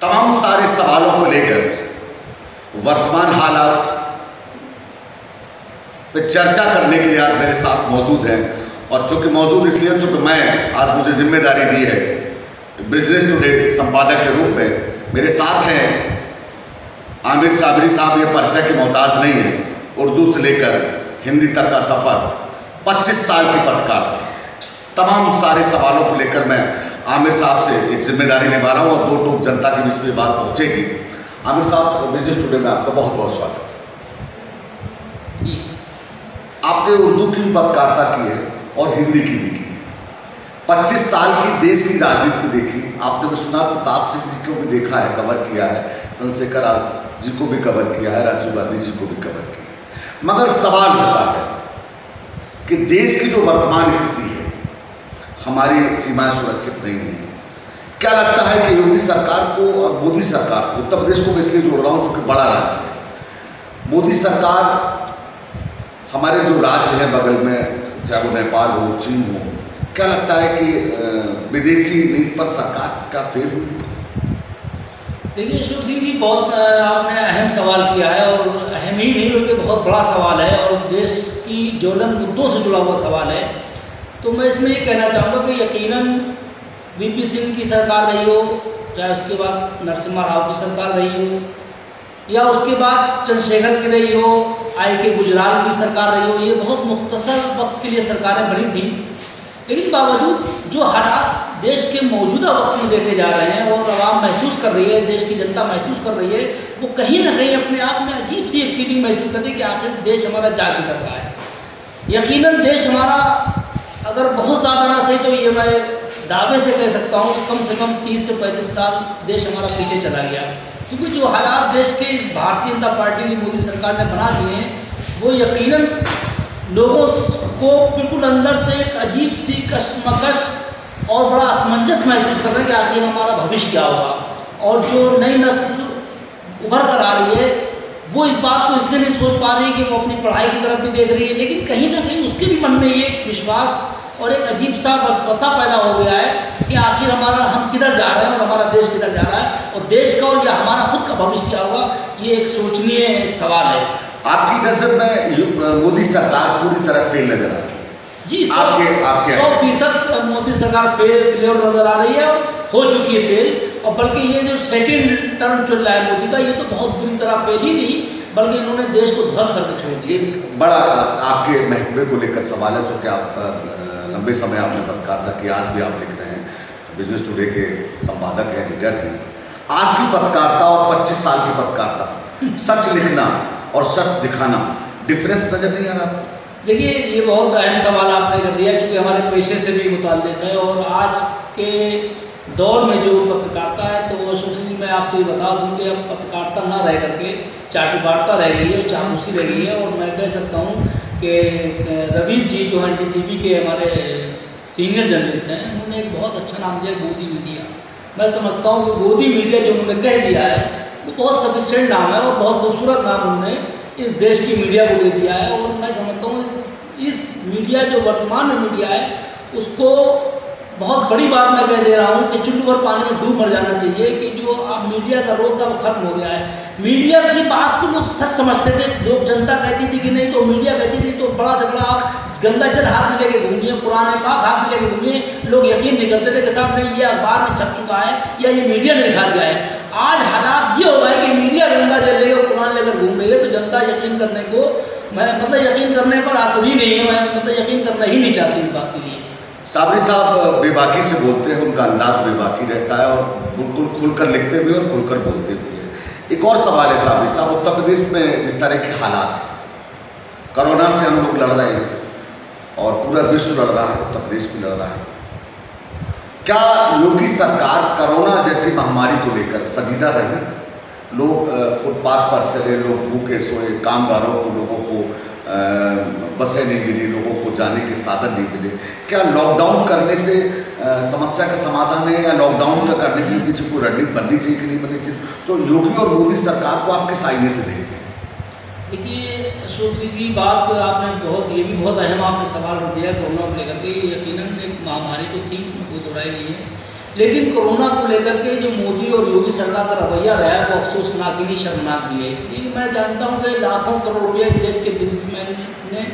तमाम सारे सवालों को लेकर वर्तमान हालात पे चर्चा करने के लिए आज मेरे साथ मौजूद हैं। और चूंकि मौजूद इसलिए चूंकि मैं आज मुझे जिम्मेदारी दी है बिजनेस टुडे संपादक के रूप में, मेरे साथ हैं आमिर साबरी साहब। ये परिचय के मोहताज नहीं है, उर्दू से लेकर हिंदी तक का सफ़र 25 साल की पत्रकारिता, तमाम सारे सवालों को लेकर मैं आमिर साहब से एक जिम्मेदारी निभा रहा हूँ और दो टोक जनता के बीच में बात पहुँचेगी। आमिर साहब, बिजनेस टुडे में आपका बहुत बहुत स्वागत है। आपने उर्दू की भी पत्रकारिता की है और हिंदी की भी की। 25 साल की देश की राजनीति को देखी आपने। भी सुना प्रताप सिंह जी को भी देखा है, कवर किया है, चंद्रशेखर आजाद जी को भी कवर किया है, राजीव गांधी जी को भी कवर किया है। मगर सवाल होता है कि देश की जो वर्तमान स्थिति है, हमारी सीमाएं सुरक्षित नहीं है। क्या लगता है कि योगी सरकार को और मोदी सरकार को, उत्तर प्रदेश को मैं इसलिए जोड़ रहा हूँ क्योंकि बड़ा राज्य है, मोदी सरकार हमारे जो राज्य हैं बगल में, चाहे वो नेपाल हो, चीन हो, क्या लगता है कि विदेशी नीति पर सरकार का फेल हुई? देखिए अशोक सिंह जी, बहुत आपने अहम सवाल किया है और अहम ही नहीं बल्कि बहुत बड़ा सवाल है और देश की ज्वलंत मुद्दों से जुड़ा हुआ सवाल है। तो मैं इसमें ये कहना चाहूँगा कि यकीनन वीपी सिंह की सरकार रही हो, चाहे उसके बाद नरसिम्हा राव की सरकार रही हो, या उसके बाद चंद्रशेखर की रही हो, आई.के. गुजराल की सरकार रही हो, ये बहुत मुख्तसर वक्त के लिए सरकारें बनी थी। लेकिन बावजूद जो हालात देश के मौजूदा वक्त में देखे जा रहे हैं और आवाम महसूस कर रही है, देश की जनता महसूस कर रही है, वो कहीं ना कहीं अपने आप में अजीब सी एक फीलिंग महसूस कर रही है कि आखिर देश हमारा जाग कर रहा है। यकीनन देश हमारा अगर बहुत ज़्यादा ना सही तो ये मैं दावे से कह सकता हूँ कम से कम 30 से 35 साल देश हमारा पीछे चला गया। क्योंकि जो हालात देश के इस भारतीय जनता पार्टी की मोदी सरकार ने बना दिए हैं, वो यकीनन लोगों को बिल्कुल अंदर से एक अजीब सी कशमकश और बड़ा असमंजस महसूस कर रहे हैं कि आखिर हमारा भविष्य क्या होगा। और जो नई नस्ल उभर कर आ रही है वो इस बात को इसलिए नहीं सोच पा रही कि वो अपनी पढ़ाई की तरफ भी देख रही है, लेकिन कहीं ना कहीं उसके भी मन में ये विश्वास और एक अजीब सा वसवसा पैदा हो गया है कि आखिर हम किधर जा रहे हैं और हमारा देश किधर जा रहा है और देश का और या हमारा खुद का भविष्य क्या होगा, ये एक सोचनीय सवाल है। आपकी नजर में मोदी सरकार पूरी तरह फेल नजर आ रही है? जी, 100% मोदी सरकार फेल नजर आ रही है और हो चुकी है फेल। और बल्कि ये जो सेकेंड टर्म चल रहा है मोदी का, ये तो बहुत बुरी तरह फेल ही नहीं बल्कि इन्होंने देश को ध्वस्त करके छोड़ दिया। एक बड़ा आपके महकमे को लेकर सवाल है, जो कि आप लंबे समय आपने पत्रकारिता की, आज भी आप लिख रहे हैं, बिजनेस टुडे के संपादक हैं, एडिटर हैं। आज की पत्रकारिता और 25 साल की पत्रकारिता, सच लिखना और सच दिखाना, डिफरेंस नजर नहीं आ रहा? देखिए, ये बहुत अहम सवाल आपने कर दिया क्योंकि हमारे पेशे से भी मुताल्लिक़ है। और आज के दौर में जो पत्रकारिता है, तो अशोक सिंह जी मैं आपसे ये बता दूँ कि अब पत्रकारिता ना रह करके चाटुकारिता रह गई है, चापलूसी रह गई है। और मैं कह सकता हूँ कि रवीश जी जो हैं NDTV के हमारे सीनियर जर्नलिस्ट हैं, उन्होंने एक बहुत अच्छा नाम दिया गोदी मीडिया। मैं समझता हूँ कि गोदी मीडिया जो उन्होंने कह दिया है वो बहुत सफिशिएंट नाम है और बहुत खूबसूरत नाम उन्होंने इस देश की मीडिया को दे दिया है। और मैं समझता हूँ इस मीडिया जो वर्तमान में मीडिया है उसको बहुत बड़ी बात मैं कह दे रहा हूँ कि चुल्लू भर पानी में डूब मर जाना चाहिए कि जो अब मीडिया का रोल था वो खत्म हो गया है। मीडिया की बात को लोग सच समझते थे, लोग जनता कहती थी कि नहीं, तो मीडिया कहती थी तो बड़ा झगड़ा, आप गंगा जल हाथ में लेके घूमिए, पुराने पाक हाथ में लेके घूमिए, लोग यकीन नहीं करते थे कि साहब नहीं, ये अखबार में छप चुका है या ये मीडिया ने दिखा दिया है। आज हालात ये हो गए कि मीडिया गंगा जल रही है और कुरान लेकर घूम रही है, तो जनता यकीन करने को यकीन करने पर आतुरी नहीं है, मैं यकीन करना ही नहीं चाहती इस बात के लिए। साबरी साहब बेबाकी से बोलते हैं, उनका अंदाज बेबाकी रहता है और बिल्कुल खुलकर लिखते भी और खुलकर बोलते भी हैं। एक और सवाल है साबरी साहब, उत्तर प्रदेश में जिस तरह के हालात हैं, कोरोना से हम लोग लड़ रहे हैं और पूरा विश्व लड़ रहा है, उत्तर प्रदेश भी लड़ रहा है। क्या योगी सरकार कोरोना जैसी महामारी को लेकर सजीदा रही? लोग फुटपाथ पर चले, लोग भूखे सोए, कामगारों को, लोगों को बसें नहीं मिली, लोगों को जाने के साधन नहीं मिले। क्या लॉकडाउन करने से समस्या का समाधान है या लॉकडाउन का करने के पीछे कोई रणनीति बननी चाहिए कि नहीं बननी चाहिए? तो योगी और मोदी सरकार को आप किस आईने से देखते हैं? देखिए अशोक जी की बात आपने ये भी बहुत अहम आपने सवाल रख दिया कोरोना को लेकर के। यकीनन एक महामारी तो थी, इसमें कोई दोहराई नहीं है। लेकिन कोरोना को लेकर के जो मोदी और योगी सरकार का रवैया रहा है वो अफसोसनाक ही नहीं, शर्मनाक भी है। इसलिए मैं जानता हूँ कि लाखों करोड़ रुपये इस देश के बिजनेसमैन ने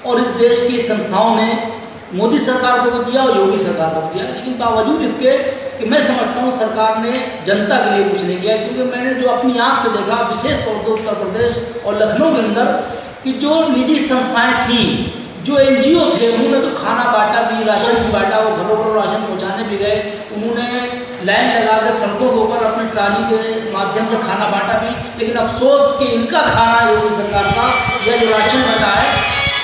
और इस देश की संस्थाओं ने मोदी सरकार को भी दिया और योगी सरकार को दिया, लेकिन बावजूद इसके कि मैं समझता हूँ सरकार ने जनता के लिए कुछ नहीं किया। क्योंकि मैंने जो अपनी आँख से देखा, विशेष तौर पर उत्तर प्रदेश और लखनऊ के अंदर, कि जो निजी संस्थाएँ थीं, जो NGO थे, उन्होंने तो खाना बांटा भी, राशन भी बांटा, वो घरों घरों राशन पहुँचाने भी गए, उन्होंने लाइन लगाकर सड़कों के ऊपर अपनी ट्राली के माध्यम से खाना बांटा भी। लेकिन अफसोस कि इनका खाना योगी सरकार का या जो राशन बटा है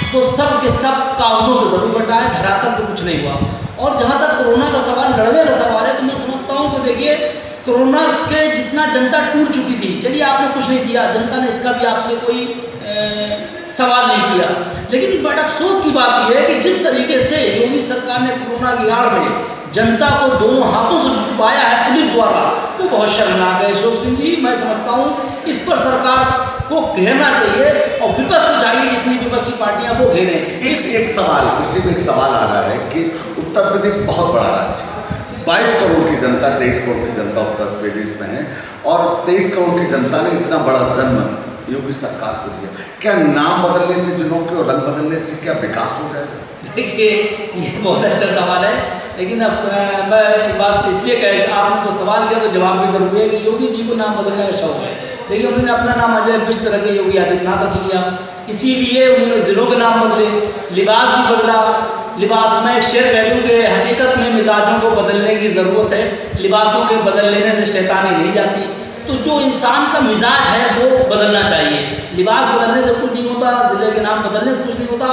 वो सब के सब कागजों पे जरूर बटा है, धरातल पे कुछ नहीं हुआ। और जहाँ तक कोरोना का सवाल, लड़ने का सवाल है, तो मैं समझता हूँ कि देखिए कोरोना के जितना जनता टूट चुकी थी, चलिए आपने कुछ नहीं दिया, जनता ने इसका भी आपसे कोई सवाल नहीं किया, लेकिन बड़ा अफसोस की बात यह है कि जिस तरीके से योगी सरकार ने कोरोना की आड़ में जनता को दोनों हाथों से लुटवाया है पुलिस द्वारा, वो बहुत शर्मनाक है। अशोक सिंह जी, मैं समझता हूँ इस पर सरकार को घेरना चाहिए और विपक्ष को चाहिए जितनी विपक्ष की पार्टियां वो घेरें। एक सवाल, इसी में एक सवाल आ रहा है कि उत्तर प्रदेश बहुत बड़ा राज्य है, 22 करोड़ की जनता, 23 करोड़ की जनता उत्तर प्रदेश में है, और 23 करोड़ की जनता ने इतना बड़ा जन्म योगी सरकार को दिया। क्या नाम बदलने से, जिलों के रंग बदलने से क्या विकास हो जाएगा? देखिए ये बहुत अच्छा सवाल है, लेकिन अब मैं एक बात इसलिए कह, आपने तो सवाल किया तो जवाब भी जरूरी है कि योगी जी को नाम बदलने का शौक है। देखिए उन्होंने अपना नाम अजय मिश्र रखे, योगी आदित्यनाथ रख लिया, इसीलिए उन्होंने जिलों के नाम बदले, लिबास भी बदला। लिबास में एक शेर कह दूँ कि हकीकत में मिजाजों को बदलने की ज़रूरत है, लिबासों के बदल लेने से शैतानी नहीं जाती। तो जो इंसान का मिजाज है वो बदलना चाहिए, लिबास बदलने से कुछ नहीं होता, ज़िले के नाम बदलने से कुछ नहीं होता।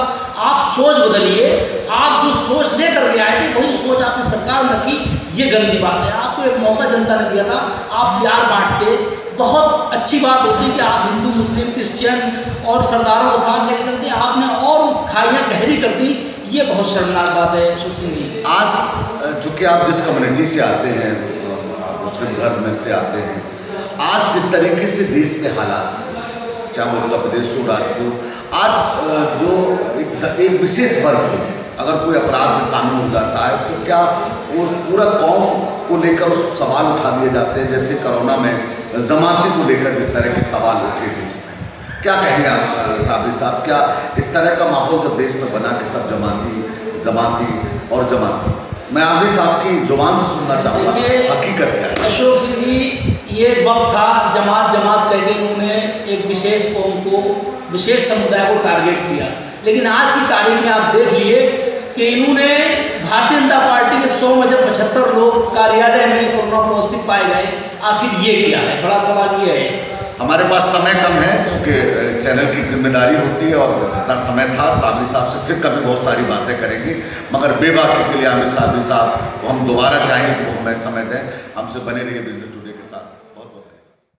आप सोच बदलिए, आप जो सोच दे करके आए थे वही सोच आपने सरकार में रखी, ये गंदी बात है। आपको एक मौका जनता ने दिया था, आप प्यार बांटते, बहुत अच्छी बात होती कि आप हिंदू, मुस्लिम, क्रिश्चियन और सरदारों को साथ लेकर चलते, आपने और खाइयाँ गहरी कर दी, ये बहुत शर्मनाक बात है। अशोक सिंह जी, आज चूँकि आप जिस कम्युनिटी से आते हैं, मुस्लिम धर्म में से आते हैं, आज जिस तरीके से देश के हालात, चाहे उत्तर प्रदेश हो, राजपूत, आज जो एक विशेष वर्ग हो, अगर कोई अपराध में शामिल हो जाता है तो क्या वो पूरा कौम को लेकर उस सवाल उठा दिए जाते हैं, जैसे कोरोना में जमाती को लेकर जिस तरह के सवाल उठे देश में। क्या कहेंगे आप साबरी साहब, क्या इस तरह का माहौल जब देश में बना कि सब जमाती और जमाती, मैं आबरी साहब की जुबान से सुनना चाहूँगा हकीकत क्या है? अशोक सिंह जी, ये वक्त था जमात कहते उन्होंने एक विशेष कौम को, विशेष समुदाय को टारगेट किया, लेकिन आज की तारीख में आप देख लिए कि इन्होंने भारतीय जनता पार्टी के 100 में से 75 लोग कार्यालय में कोरोना पॉजिटिव पाए गए। आखिर ये क्या है? बड़ा सवाल ये है। हमारे पास समय कम है, चूँकि चैनल की जिम्मेदारी होती है, और जितना समय था साबरी साहब से फिर कभी बहुत सारी बातें करेंगे, मगर बेबाकी के लिए हमें साबरी साहब को हम दोबारा चाहेंगे कि वो हमें समय दें। हमसे बने रहिए बिजनेस।